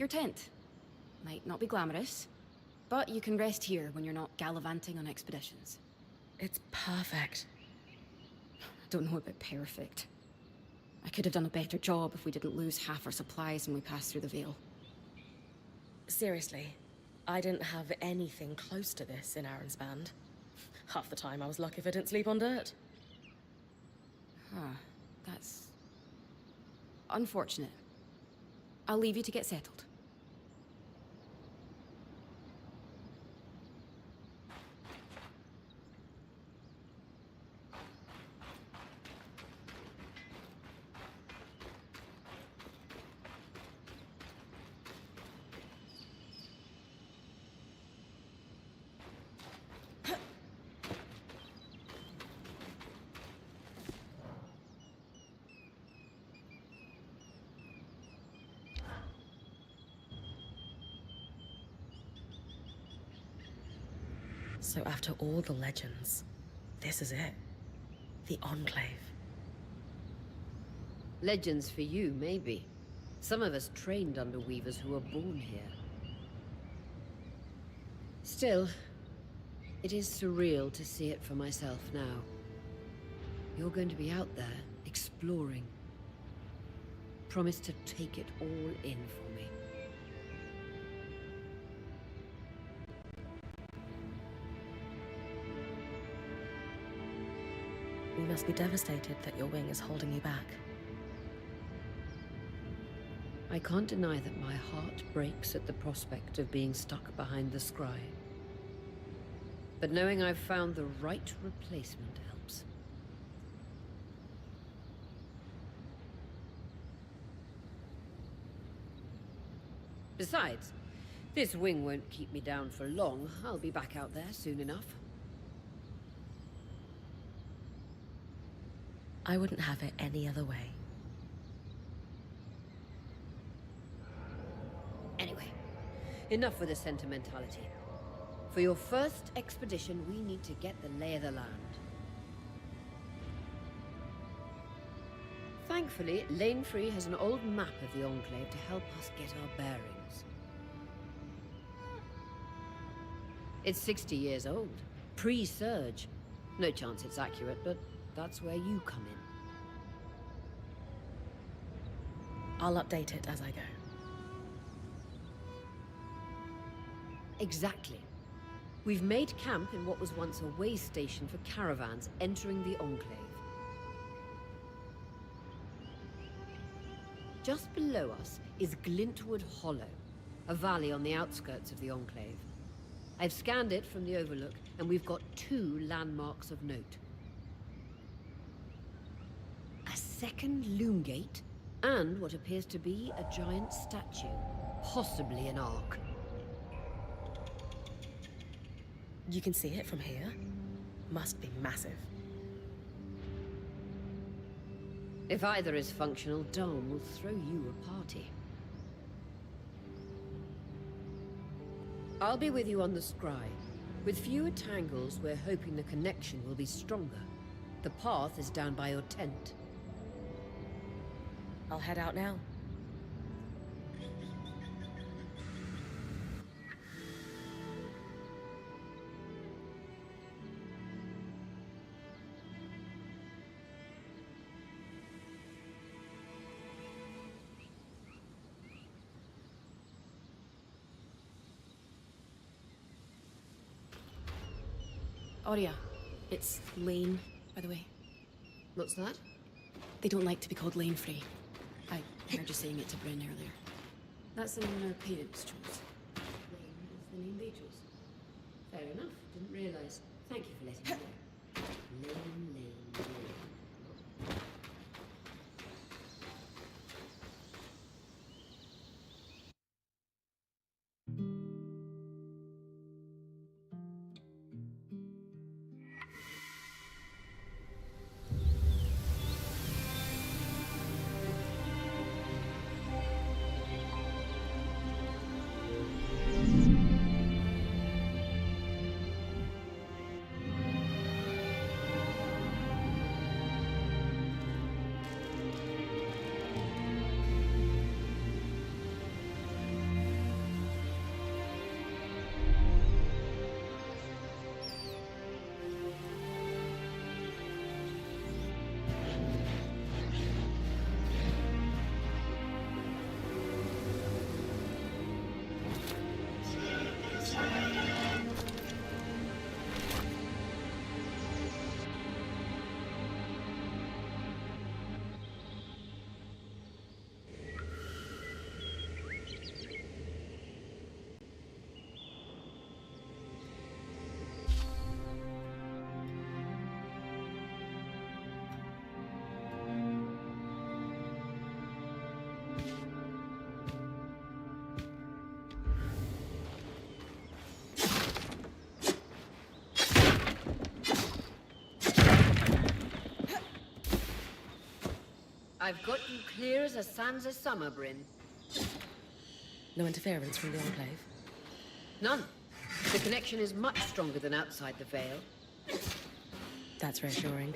your tent. Might not be glamorous, but you can rest here when you're not gallivanting on expeditions. It's perfect. I don't know about perfect. I could have done a better job if we didn't lose half our supplies when we passed through the Veil. Seriously, I didn't have anything close to this in Aronsband. Half the time I was lucky if I didn't sleep on dirt. Huh, that's unfortunate. I'll leave you to get settled. So after all the legends, this is it. The Enclave. Legends for you, maybe. Some of us trained under weavers who were born here. Still, it is surreal to see it for myself now. You're going to be out there, exploring. Promise to take it all in for me. You must be devastated that your wing is holding you back. I can't deny that my heart breaks at the prospect of being stuck behind the scry. But knowing I've found the right replacement helps. Besides, this wing won't keep me down for long. I'll be back out there soon enough. I wouldn't have it any other way. Anyway, enough with the sentimentality. For your first expedition, we need to get the lay of the land. Thankfully, Lane Free has an old map of the Enclave to help us get our bearings. It's 60 years old, pre-Surge. No chance it's accurate, but that's where you come in. I'll update it as I go. Exactly. We've made camp in what was once a way station for caravans entering the Enclave. Just below us is Glintwood Hollow, a valley on the outskirts of the Enclave. I've scanned it from the overlook, and we've got 2 landmarks of note. A second loom gate, and what appears to be a giant statue, possibly an ark. You can see it from here? Must be massive. If either is functional, Dome will throw you a party. I'll be with you on the scry. With fewer tangles, we're hoping the connection will be stronger. The path is down by your tent. I'll head out now. Aurea, it's Lane, by the way. What's that? They don't like to be called Lane Free. I heard you saying it to Brynn earlier. That's the name our parents chose. Lane is the name they chose. Fair enough. Didn't realize. Thank you for letting me know. Lane, Lane, Lane. I've got you clear as a sands of summer, Brynn. No interference from the Enclave? None. The connection is much stronger than outside the Veil. That's reassuring.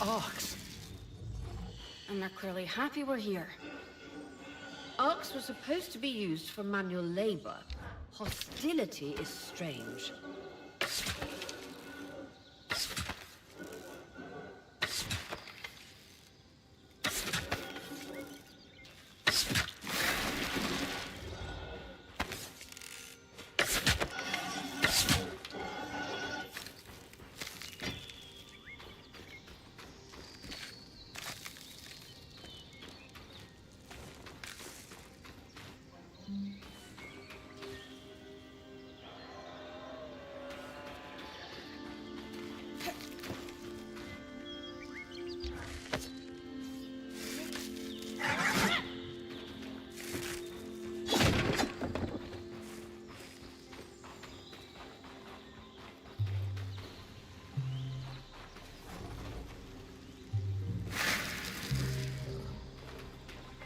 Arcs. And they're clearly happy we're here. Arcs were supposed to be used for manual labor. Hostility is strange.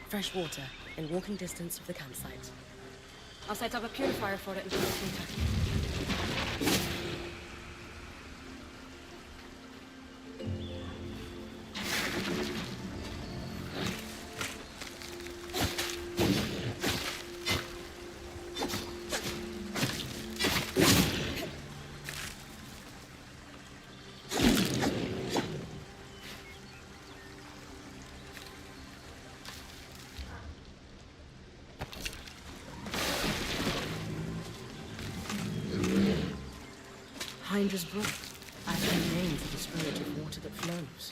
Fresh water, in walking distance of the campsite. I'll set up a purifier for it and bring it later. Hydra's brook, adding a name for the spirit of water that flows.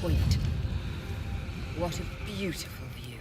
Point. What a beautiful view.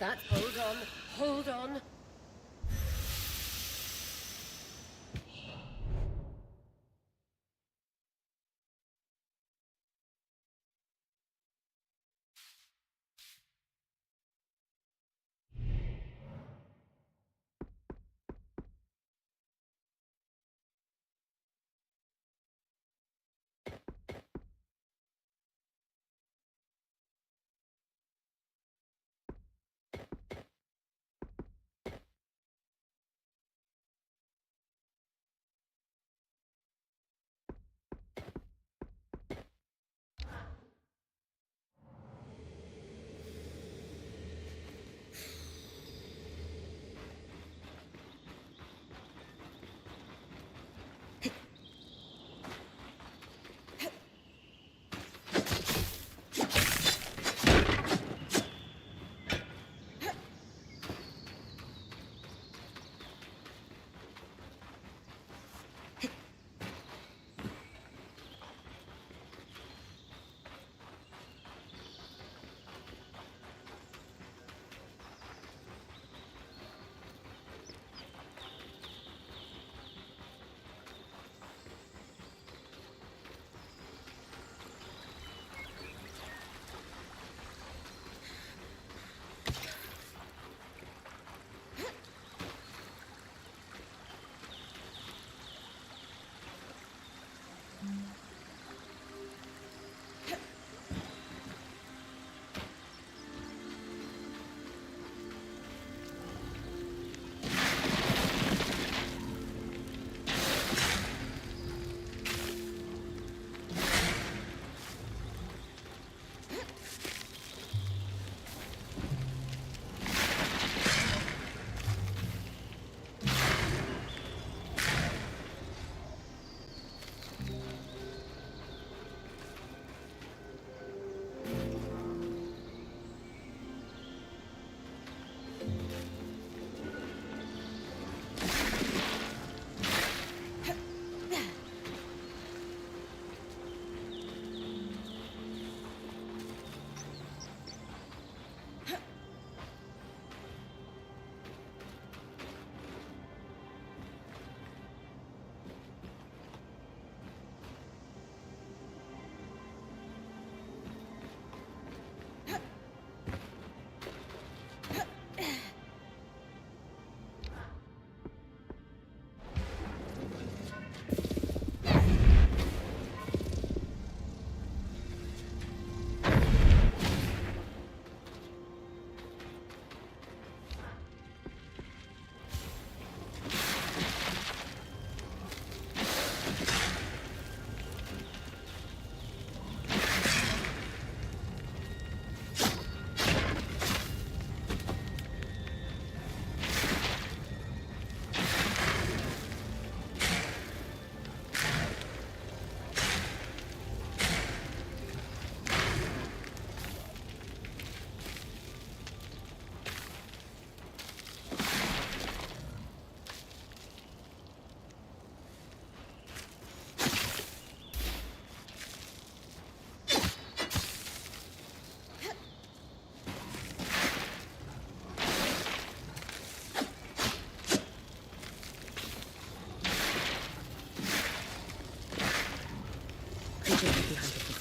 that. Hold on. Hold on.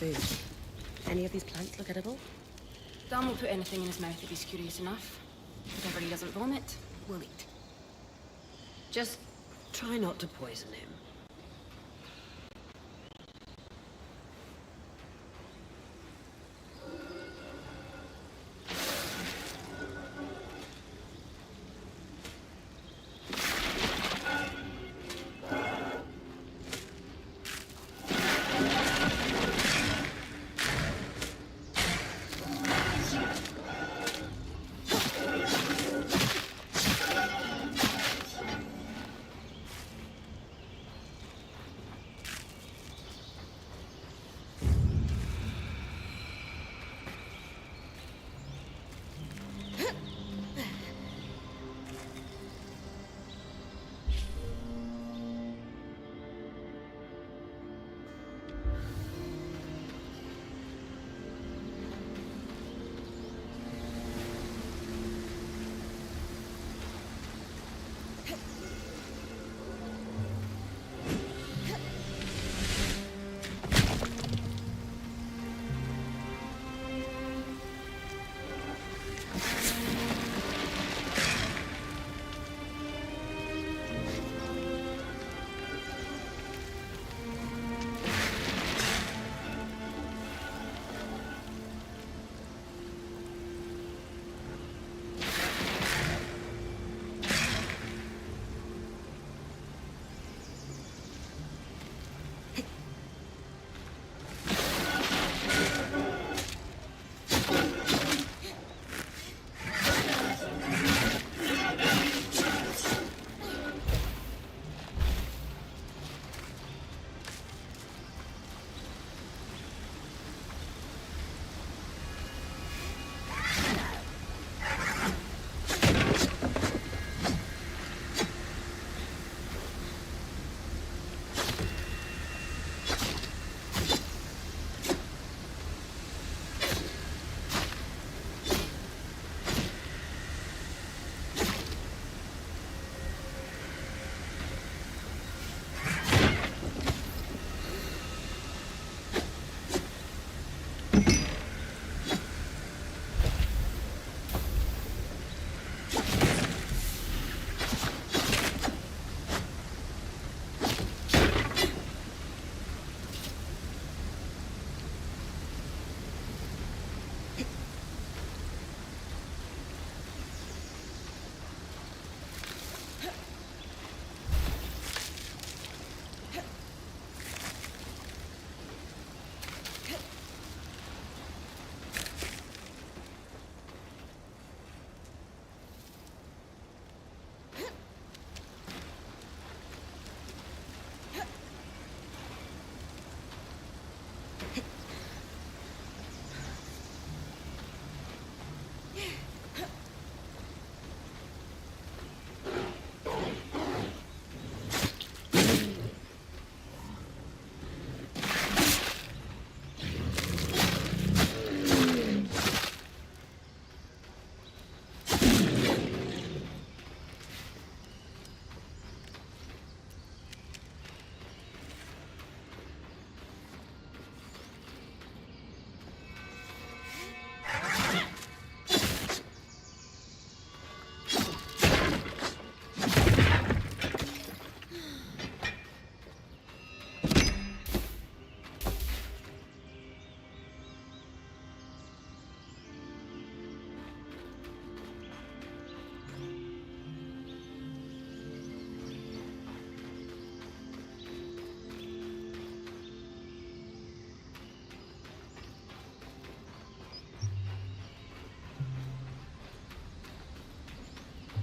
food. Any of these plants look edible? Dan will put anything in his mouth if he's curious enough. Whatever he doesn't vomit, we'll eat. Just try not to poison him.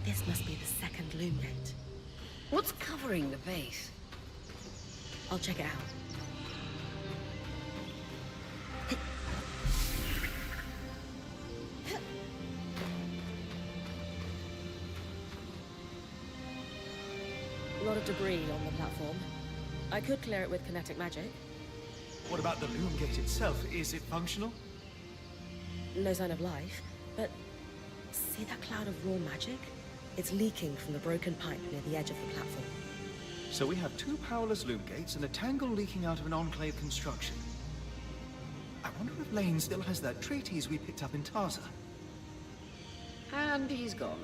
This must be the second loom gate. What's covering the base? I'll check it out. A lot of debris on the platform. I could clear it with kinetic magic. What about the loom gate itself? Is it functional? No sign of life, but see that cloud of raw magic? It's leaking from the broken pipe near the edge of the platform. So we have two powerless loom gates and a tangle leaking out of an enclave construction. I wonder if Lane still has that treatise we picked up in Taza. And he's gone.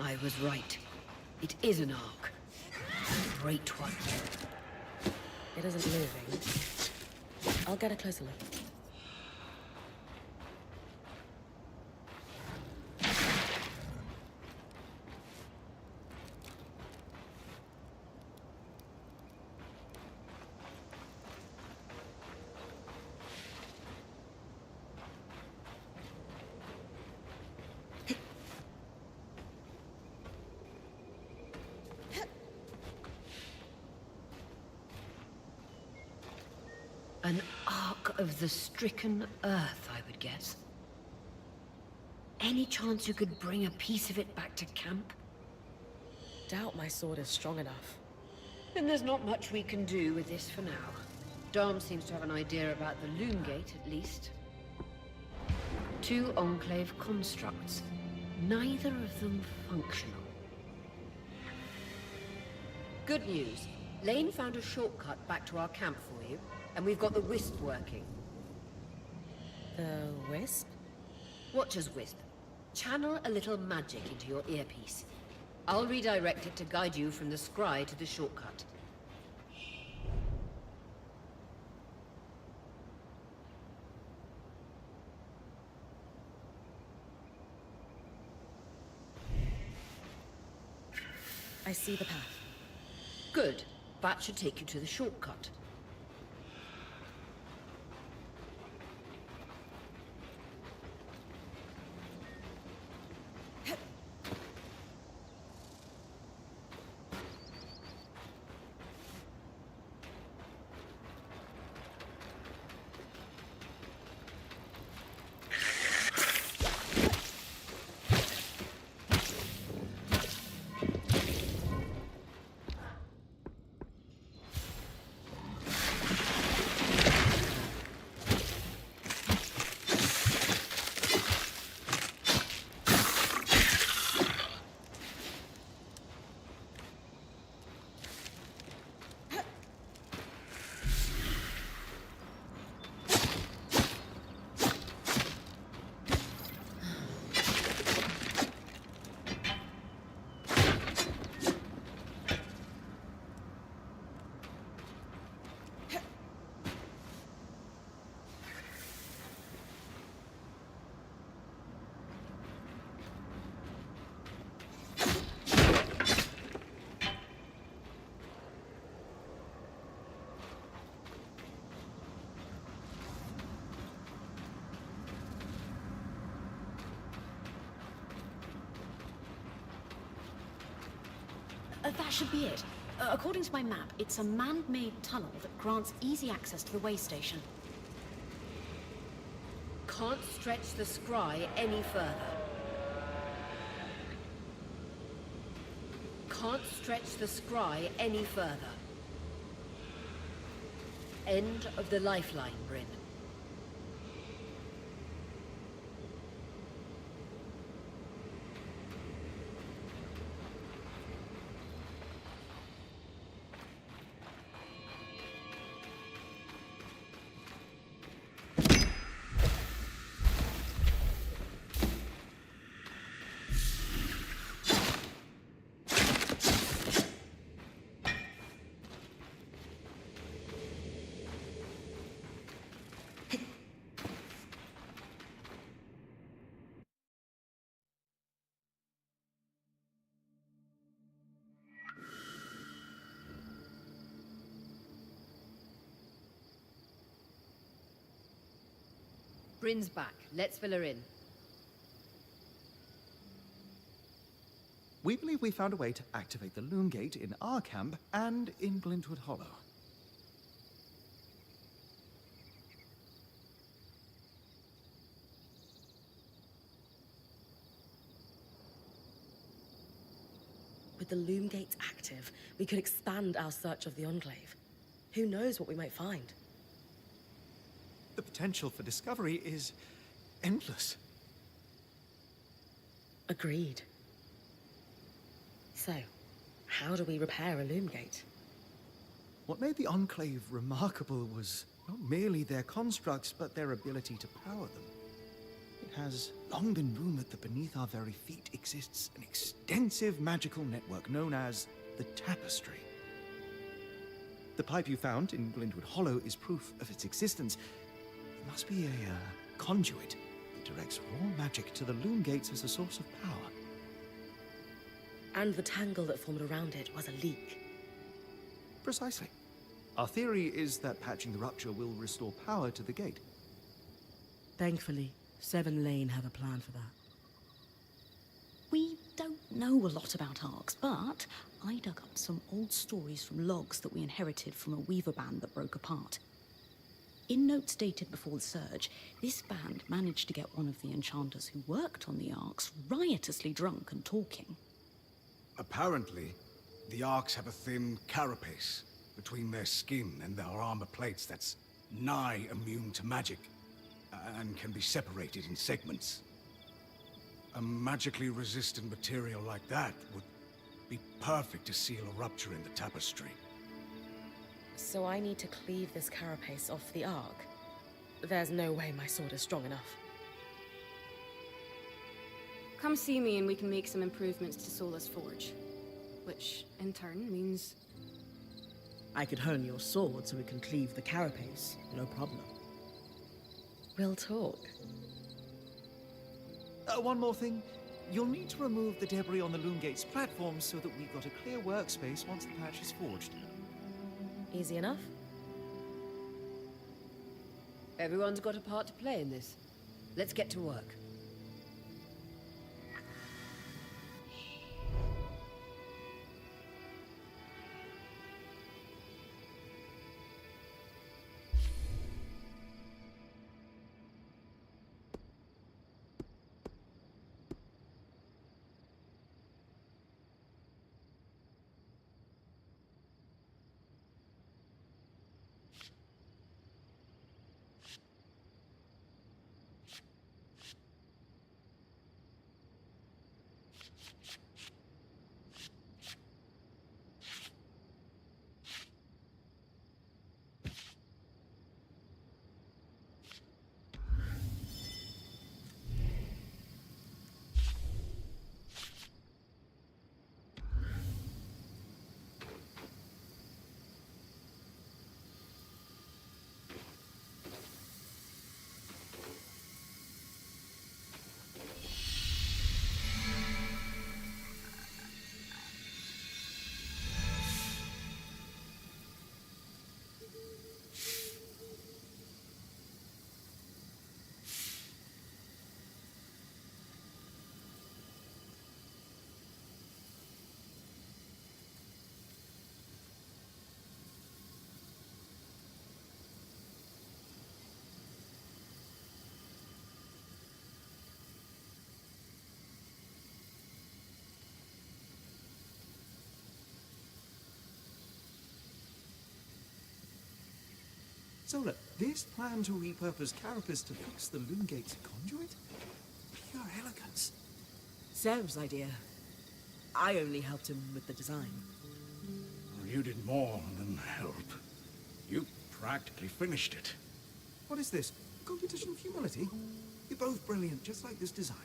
I was right. It is an ark. A great one. It isn't moving. I'll get a closer look. An ark of the stricken earth, I would guess. Any chance you could bring a piece of it back to camp? Doubt my sword is strong enough. Then there's not much we can do with this for now. Dom seems to have an idea about the loom gate, at least. 2 Enclave constructs. Neither of them functional. Good news. Lane found a shortcut back to our camp for you, and we've got the wisp working. The wisp? Watch as wisp. Channel a little magic into your earpiece. I'll redirect it to guide you from the scry to the shortcut. I see the path. Good. That should take you to the shortcut. That should be it. According to my map, it's a man-made tunnel that grants easy access to the way station. Can't stretch the scry any further. Can't stretch the scry any further. End of the lifeline, Brynn. Brynn's back. Let's fill her in. We believe we found a way to activate the loom gate in our camp and in Glintwood Hollow. With the loom gates active, we could expand our search of the Enclave. Who knows what we might find? The potential for discovery is endless. Agreed. So, how do we repair a loom gate? What made the Enclave remarkable was not merely their constructs, but their ability to power them. It has long been rumored that beneath our very feet exists an extensive magical network known as the Tapestry. The pipe you found in Glintwood Hollow is proof of its existence. It must be a conduit that directs raw magic to the loom gates as a source of power. And the tangle that formed around it was a leak. Precisely. Our theory is that patching the rupture will restore power to the gate. Thankfully, Seven Lane have a plan for that. We don't know a lot about arcs, but I dug up some old stories from logs that we inherited from a weaver band that broke apart. In notes dated before the surge, this band managed to get one of the enchanters who worked on the arcs riotously drunk and talking. Apparently, the arcs have a thin carapace between their skin and their armor plates that's nigh immune to magic, and can be separated in segments. A magically resistant material like that would be perfect to seal a rupture in the tapestry. So I need to cleave this carapace off the arc? There's no way my sword is strong enough. Come see me and we can make some improvements to Sola's forge. Which, in turn, means... I could hone your sword so we can cleave the carapace, no problem. We'll talk. One more thing. You'll need to remove the debris on the Loomgate's platform so that we've got a clear workspace once the patch is forged. Easy enough? Everyone's got a part to play in this. Let's get to work. So look, this plan to repurpose carapace to fix the Loomgate's conduit? Pure elegance. Sev's idea. I only helped him with the design. You did more than help. You practically finished it. What is this? A competition of humility? You're both brilliant, just like this design.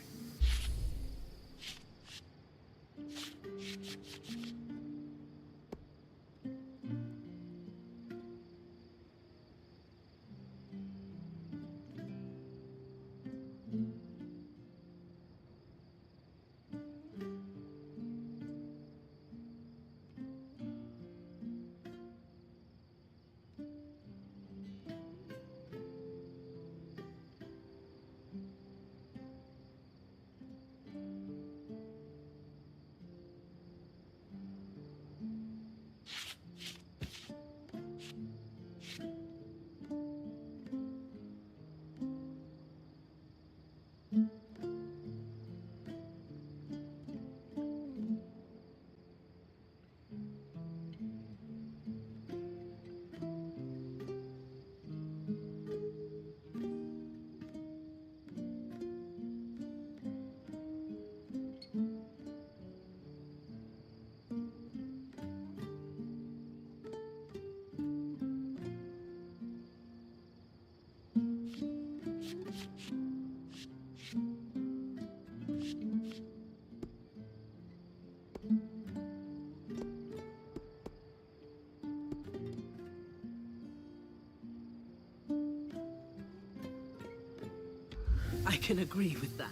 I can agree with that.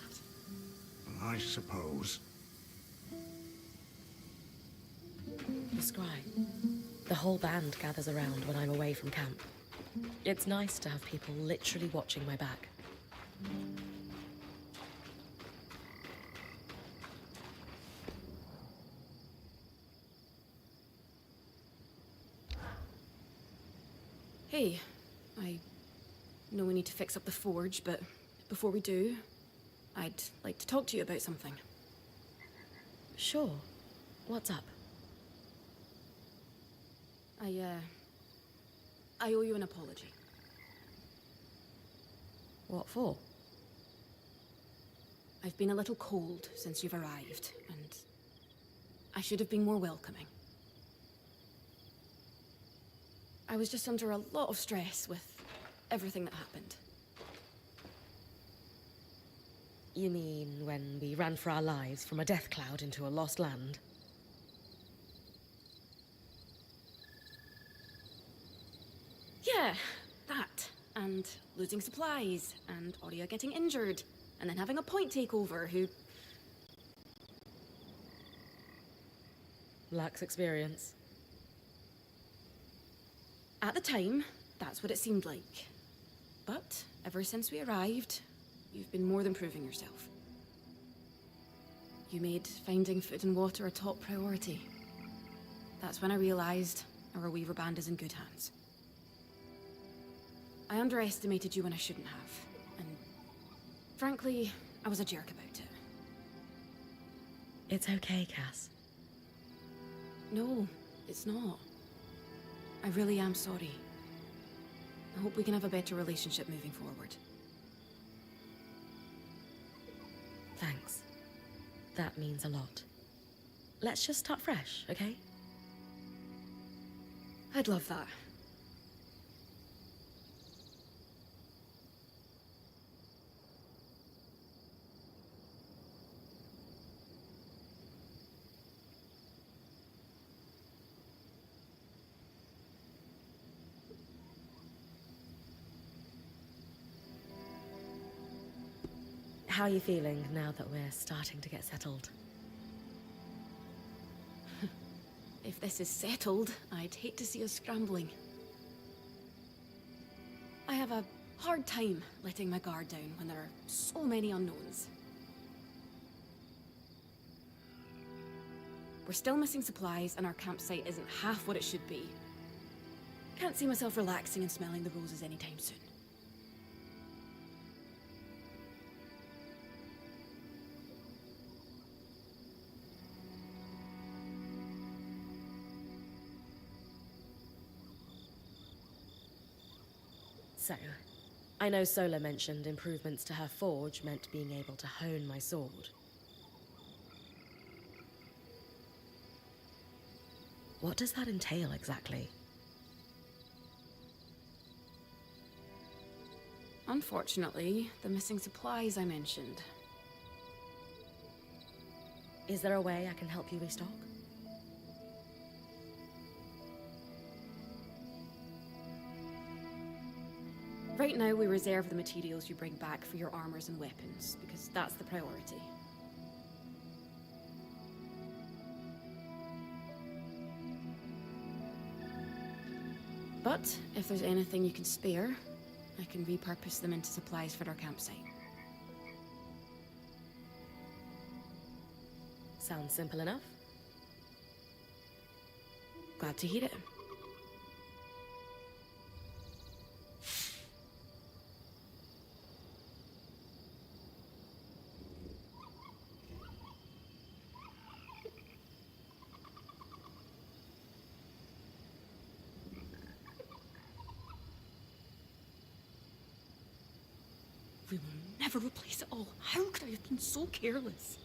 I suppose. The scry. The whole band gathers around when I'm away from camp. It's nice to have people literally watching my back. Hey, I know we need to fix up the forge, but before we do, I'd like to talk to you about something. Sure. What's up? I owe you an apology. What for? I've been a little cold since you've arrived, and I should have been more welcoming. I was just under a lot of stress with everything that happened. You mean when we ran for our lives from a death cloud into a lost land? Yeah, that. And losing supplies, and Aurea getting injured, and then having a point takeover who... Lacks experience. At the time, that's what it seemed like. But ever since we arrived, you've been more than proving yourself. You made finding food and water a top priority. That's when I realized our Weaver band is in good hands. I underestimated you when I shouldn't have, and frankly, I was a jerk about it. It's okay, Cass. No, it's not. I really am sorry. I hope we can have a better relationship moving forward. Thanks. That means a lot. Let's just start fresh, okay? I'd love that. How are you feeling now that we're starting to get settled? If this is settled, I'd hate to see us scrambling. I have a hard time letting my guard down when there are so many unknowns. We're still missing supplies, and our campsite isn't half what it should be. Can't see myself relaxing and smelling the roses anytime soon. So, I know Sola mentioned improvements to her forge meant being able to hone my sword. What does that entail exactly? Unfortunately, the missing supplies I mentioned. Is there a way I can help you restock? Right now, we reserve the materials you bring back for your armors and weapons, because that's the priority. But if there's anything you can spare, I can repurpose them into supplies for our campsite. Sounds simple enough. Glad to hear it. We will never replace it all. How could I have been so careless?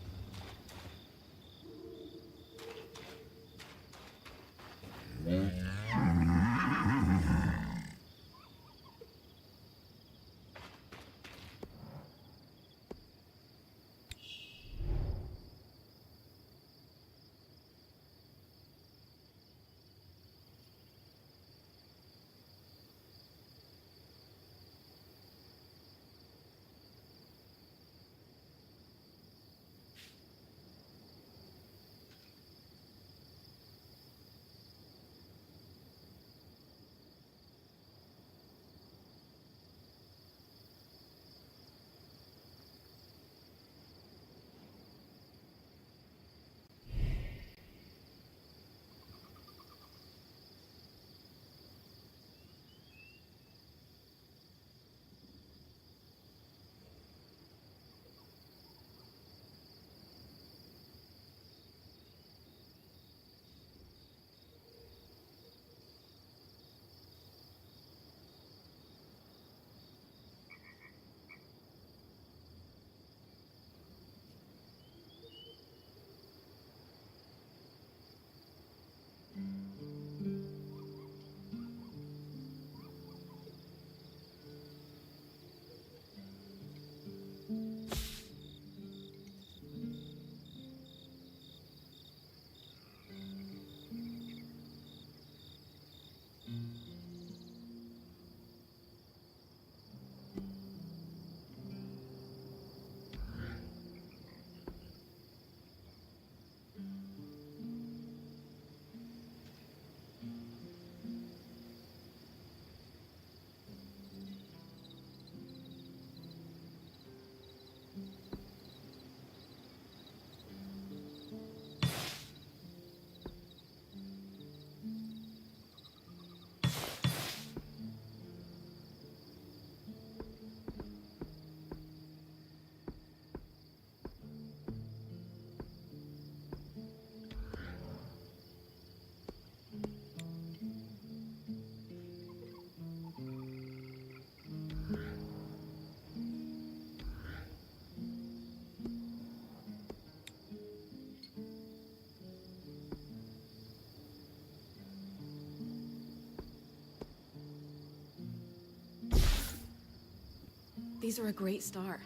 these are a great start.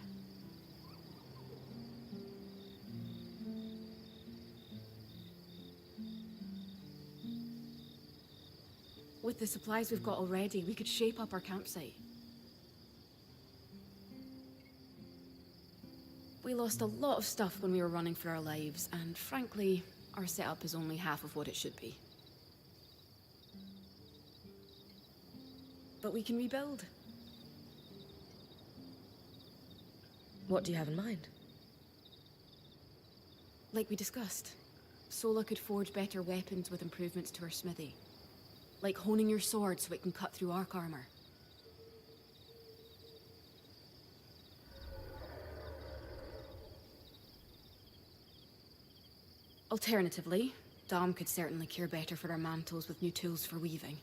With the supplies we've got already, we could shape up our campsite. We lost a lot of stuff when we were running for our lives, and frankly, our setup is only half of what it should be. But we can rebuild. What do you have in mind? Like we discussed, Sola could forge better weapons with improvements to her smithy. Like honing your sword so it can cut through arc armor. Alternatively, Dom could certainly care better for our mantles with new tools for weaving.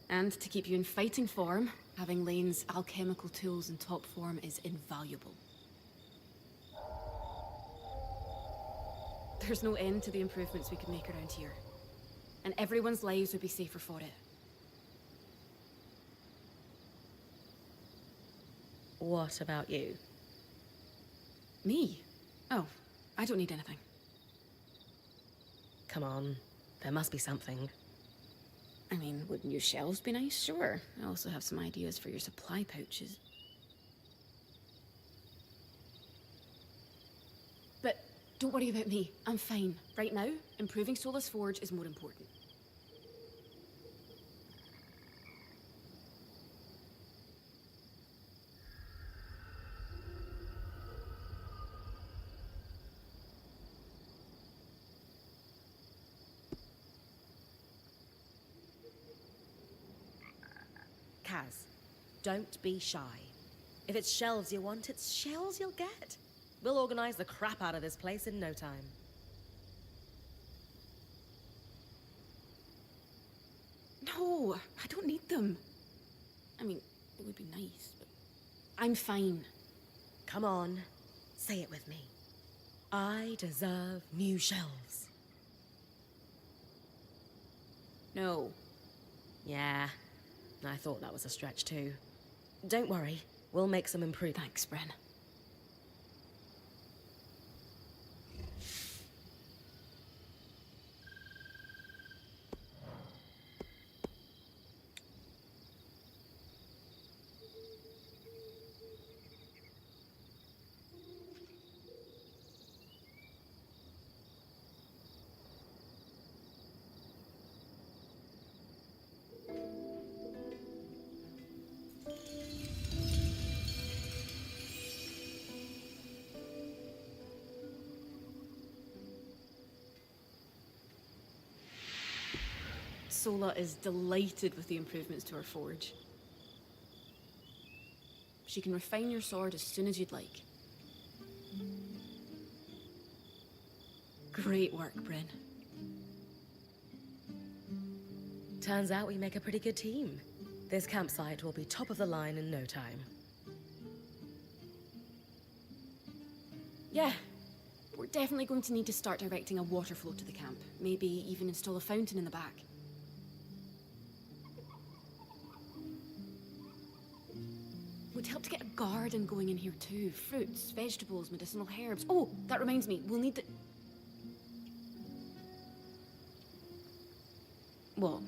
And to keep you in fighting form, having Lane's alchemical tools in top form is invaluable. There's no end to the improvements we could make around here. And everyone's lives would be safer for it. What about you? Me? Oh, I don't need anything. Come on, there must be something. I mean, wouldn't new shelves be nice? Sure. I also have some ideas for your supply pouches. But don't worry about me. I'm fine. Right now, improving Sola's forge is more important. Kaz, don't be shy. If it's shelves you want, it's shells you'll get. We'll organize the crap out of this place in no time. No, I don't need them. I mean, it would be nice, but I'm fine. Come on, say it with me. I deserve new shelves. No. Yeah, I thought that was a stretch too. Don't worry, we'll make some improvements. Thanks, Brynn. Sola is delighted with the improvements to her forge. She can refine your sword as soon as you'd like. Great work, Brynn. Turns out we make a pretty good team. This campsite will be top of the line in no time. Yeah, we're definitely going to need to start directing a water flow to the camp. Maybe even install a fountain in the back. Would help to get a garden going in here too. Fruits, vegetables, medicinal herbs. Oh, that reminds me, we'll need the... What?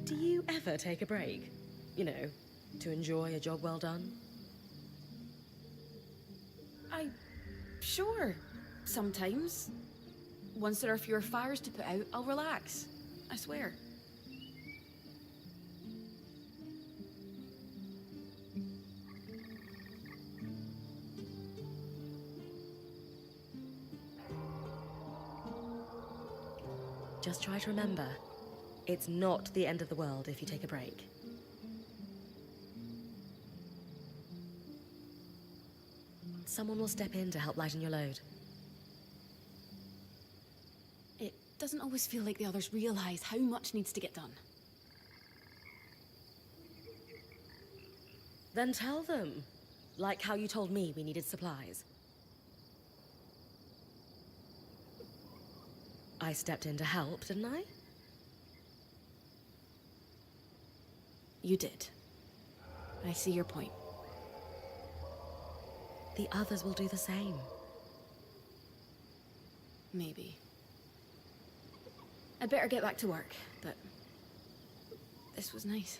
Do you ever take a break? You know, to enjoy a job well done? Sure. Sometimes. Once there are fewer fires to put out, I'll relax. I swear. Just try to remember, it's not the end of the world if you take a break. Someone will step in to help lighten your load. It doesn't always feel like the others realize how much needs to get done. Then tell them. Like how you told me we needed supplies. I stepped in to help, didn't I? You did. I see your point. The others will do the same. Maybe. I'd better get back to work, but this was nice.